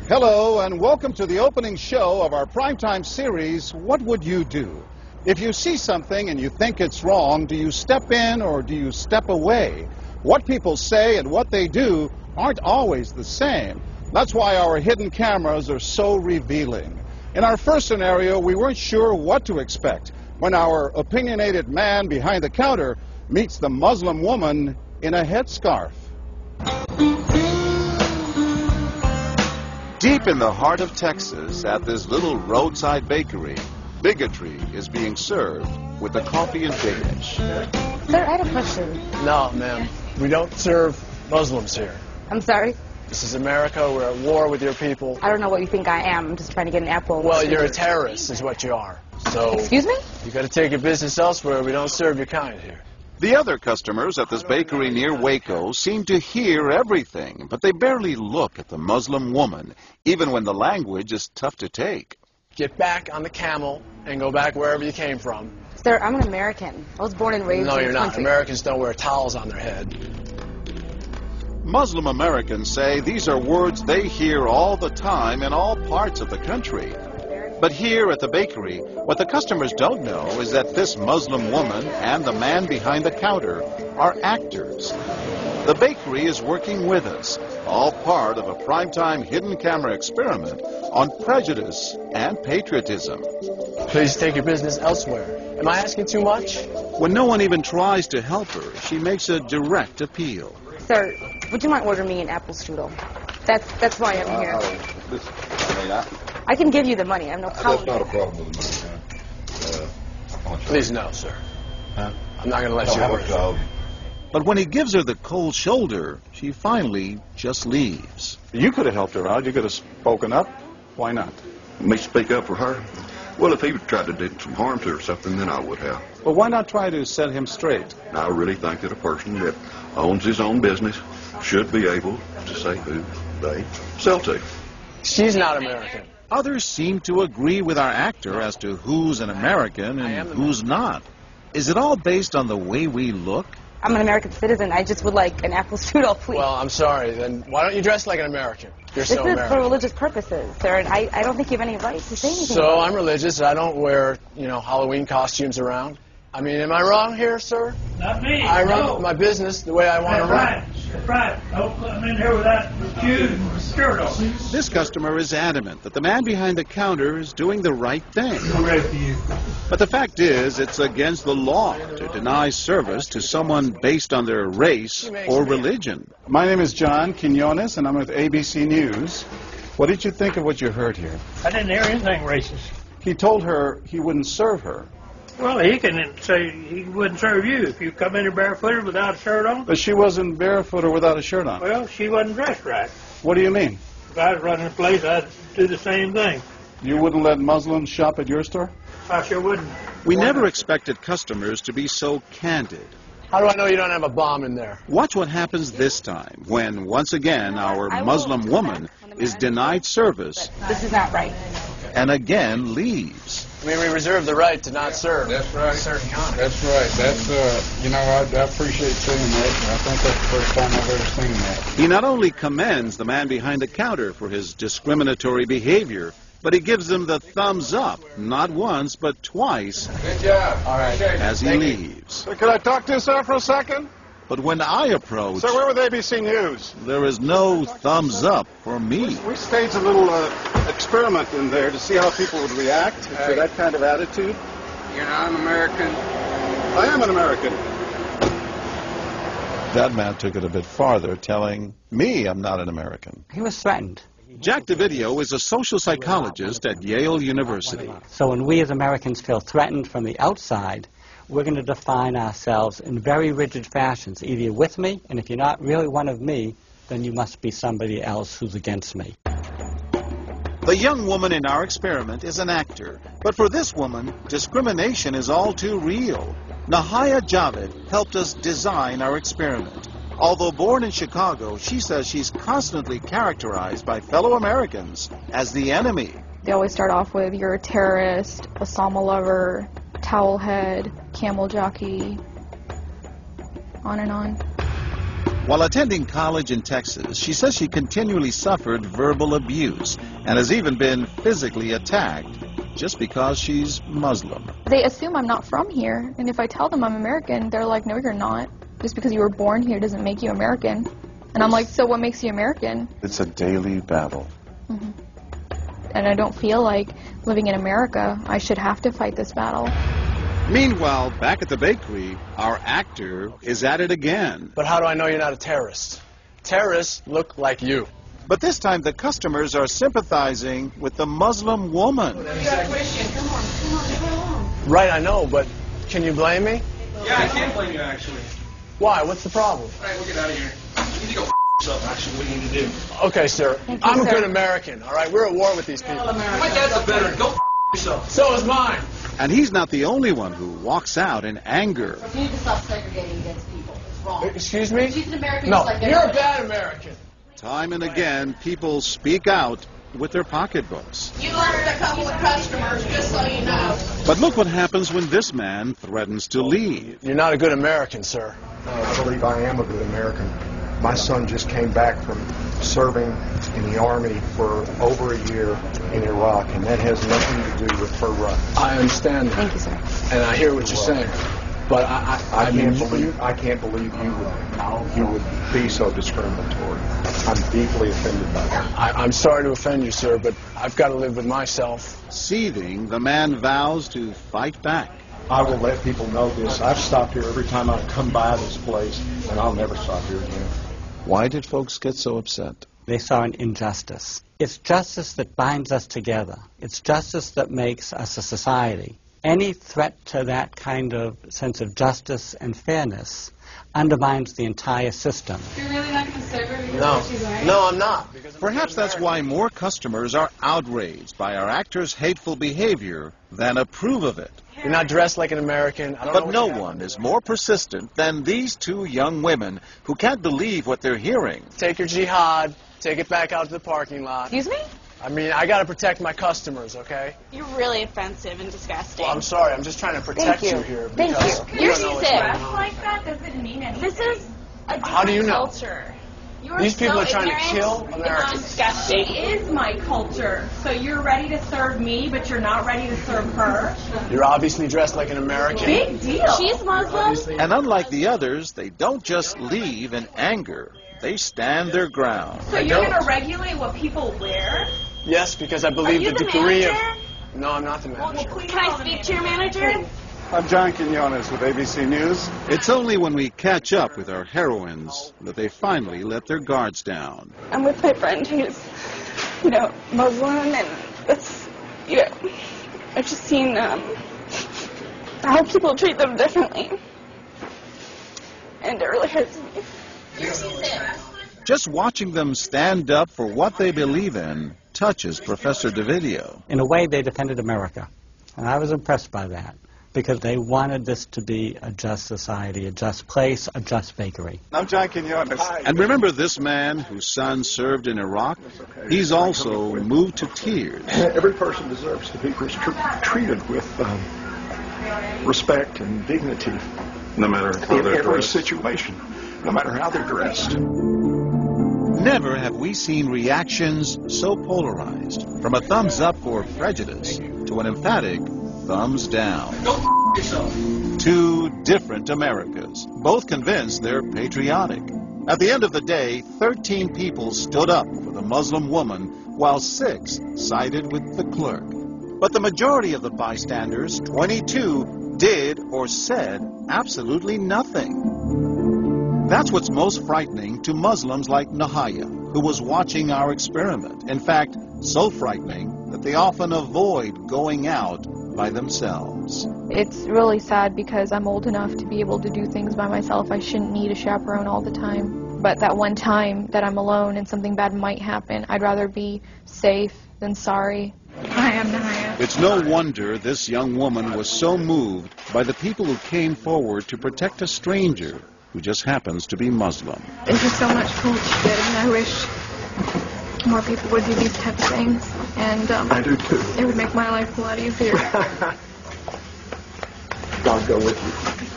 Hello and welcome to the opening show of our primetime series, What Would You Do? If you see something and you think it's wrong, do you step in or do you step away? What people say and what they do aren't always the same. That's why our hidden cameras are so revealing. In our first scenario, we weren't sure what to expect when our opinionated man behind the counter meets the Muslim woman in a headscarf. Deep in the heart of Texas, at this little roadside bakery, bigotry is being served with a coffee and bacon. Sir, I had a question. No, ma'am. We don't serve Muslims here. I'm sorry? This is America. We're at war with your people. I don't know what you think I am. I'm just trying to get an apple. Well, you're a terrorist is what you are. So, excuse me? You got to take your business elsewhere. We don't serve your kind here. The other customers at this bakery near Waco seem to hear everything, but they barely look at the Muslim woman, even when the language is tough to take. Get back on the camel and go back wherever you came from. Sir, I'm an American. I was born and raised in this country. No, you're not. Americans don't wear towels on their head. Muslim Americans say these are words they hear all the time in all parts of the country. But here at the bakery, what the customers don't know is that this Muslim woman and the man behind the counter are actors. The bakery is working with us, all part of a primetime hidden camera experiment on prejudice and patriotism. Please take your business elsewhere. Am I asking too much? When no one even tries to help her, she makes a direct appeal. Sir, would you mind ordering me an apple strudel? That's why I'm here. I can give you the money. I have no problem. That's not a problem with the money. Please, no, sir. Huh? I'm not going to let you order. Job. But when he gives her the cold shoulder, she finally just leaves. You could have helped her out. You could have spoken up. Why not? Me speak up for her? Well, if he would try to do some harm to her or something, then I would have. Well, why not try to set him straight? I really think that a person that owns his own business should be able to say who they sell to. She's not American. Others seem to agree with our actor as to who's an American and who's not. Is it all based on the way we look? I'm an American citizen. I just would like an apple strudel, please. Well, I'm sorry. Then why don't you dress like an American? You're so American. This is for religious purposes, sir, and I don't think you have any right to say anything. So I'm religious. I don't wear, Halloween costumes around. I mean, am I wrong here, sir? Not me. I run my business the way I want to run. That's right. Don't come in here without shoes and skirt on. This customer is adamant that the man behind the counter is doing the right thing. I'm ready for you. But the fact is, it's against the law to deny service to someone based on their race or religion. My name is John Quinones, and I'm with ABC News. What did you think of what you heard here? I didn't hear anything racist. He told her he wouldn't serve her. Well, he can say he wouldn't serve you if you come in here barefooted without a shirt on. But she wasn't barefoot or without a shirt on. Well, she wasn't dressed right. What do you mean? If I was running a place, I'd do the same thing. You wouldn't let Muslims shop at your store? I sure wouldn't. We never expected customers to be so candid. How do I know you don't have a bomb in there? Watch what happens this time when, once again, our Muslim woman is denied service. This is not right. And again leaves. I mean, we reserve the right to not serve. That's right. Certain kind. That's right. That's, I appreciate seeing that. I think that's the first time I've ever seen that. He not only commends the man behind the counter for his discriminatory behavior, but he gives him the thumbs up, not once, but twice, Good job. All right. as he leaves. Could I talk to you, sir, for a second? But when I approach, Sir, we're with ABC News. there is no thumbs up for me. We staged a little experiment in there to see how people would react to that kind of attitude. You're not an American. I am an American. That man took it a bit farther, telling me I'm not an American. He was threatened. Jack DeVideo is a social psychologist at Yale University. So when we as Americans feel threatened from the outside, we're going to define ourselves in very rigid fashions. Either you're with me, and if you're not really one of me, then you must be somebody else who's against me. The young woman in our experiment is an actor, but for this woman, discrimination is all too real. Nahaya Javed helped us design our experiment. Although born in Chicago, she says she's constantly characterized by fellow Americans as the enemy. They always start off with, you're a terrorist, Osama lover, towel head, camel jockey, on and on. While attending college in Texas, she says she continually suffered verbal abuse and has even been physically attacked just because she's Muslim. They assume I'm not from here, and if I tell them I'm American, they're like, no, you're not. Just because you were born here doesn't make you American. And I'm like, so what makes you American? It's a daily battle. Mm-hmm. And I don't feel like living in America, I should have to fight this battle. Meanwhile, back at the bakery, our actor is at it again. But how do I know you're not a terrorist? Terrorists look like you. But this time the customers are sympathizing with the Muslim woman. You're a Christian. Come on. Right, I know, but can you blame me? Yeah, I can't blame you, actually. Why? What's the problem? All right, we'll get out of here. You need to go yourself, actually, what you need to do. Okay, sir. I'm a good American, all right? We're at war with these people. My dad's a veteran. Go yourself. So is mine. And he's not the only one who walks out in anger. You need to stop segregating against people. It's wrong. Excuse me? She's an American. No, just like you're a bad American. Time and again, people speak out with their pocketbooks. You lost a couple of customers, just so you know. But look what happens when this man threatens to leave. You're not a good American, sir. I believe I am a good American. My son just came back from serving in the Army for over a year in Iraq, and that has nothing to do with her right. I understand that. Thank you, sir. And I hear what you're saying. But I can't believe you would be so discriminatory. I'm deeply offended by that. I'm sorry to offend you, sir, but I've got to live with myself. Seething, the man vows to fight back. I will let people know this. I've stopped here every time I come by this place, and I'll never stop here again. Why did folks get so upset? They saw an injustice. It's justice that binds us together. It's justice that makes us a society. Any threat to that kind of sense of justice and fairness undermines the entire system. You're really not going to serve her because No. she's white? No, I'm not. Perhaps that's why more customers are outraged by our actor's hateful behavior than approve of it. You're not dressed like an American. I don't know But what no you have. one is more persistent than these two young women who can't believe what they're hearing. Take your jihad, take it back out to the parking lot. Excuse me? I mean, I got to protect my customers, okay? You're really offensive and disgusting. Well, I'm sorry. I'm just trying to protect you here. Thank because you. you You're don't know what's sick. going on. Like that doesn't mean anything. This is a different How do you know? culture. You're These people so are trying to ignorant. kill It's Americans. disgusting. It is my culture. So you're ready to serve me, but you're not ready to serve her? You're obviously dressed like an American. Big deal. She's Muslim. And unlike the others, they don't just leave in anger. They stand their ground. So you're going to regulate what people wear? Yes, because I believe Are you the the degree manager? of... No, I'm not the manager. Can I speak to your manager? I'm John Quinones with ABC News. It's only when we catch up with our heroines that they finally let their guards down. I'm with my friend who's, Muslim, and it's, I've just seen how people treat them differently. And it really hurts me. Just watching them stand up for what they believe in touches Professor DeVideo. In a way, they defended America. And I was impressed by that, because they wanted this to be a just society, a just place, a just bakery. I'm John Quinones. And remember this man whose son served in Iraq? He's also moved to tears. Every person deserves to be treated with respect and dignity. No matter how In they're every dressed. situation, no matter how they're dressed. Never have we seen reactions so polarized, from a thumbs up for prejudice to an emphatic thumbs down. Go yourself. Two different Americas, both convinced they're patriotic. At the end of the day, 13 people stood up for the Muslim woman, while 6 sided with the clerk. But the majority of the bystanders, 22, did or said absolutely nothing. That's what's most frightening to Muslims like Nahaya, who was watching our experiment. In fact, so frightening that they often avoid going out by themselves. It's really sad because I'm old enough to be able to do things by myself. I shouldn't need a chaperone all the time. But that one time that I'm alone and something bad might happen, I'd rather be safe than sorry. I am Nahaya. It's no wonder this young woman was so moved by the people who came forward to protect a stranger who just happens to be Muslim. Thank you so much for what you did, and I wish more people would do these types of things. And I do too. It would make my life a lot easier. God go with you.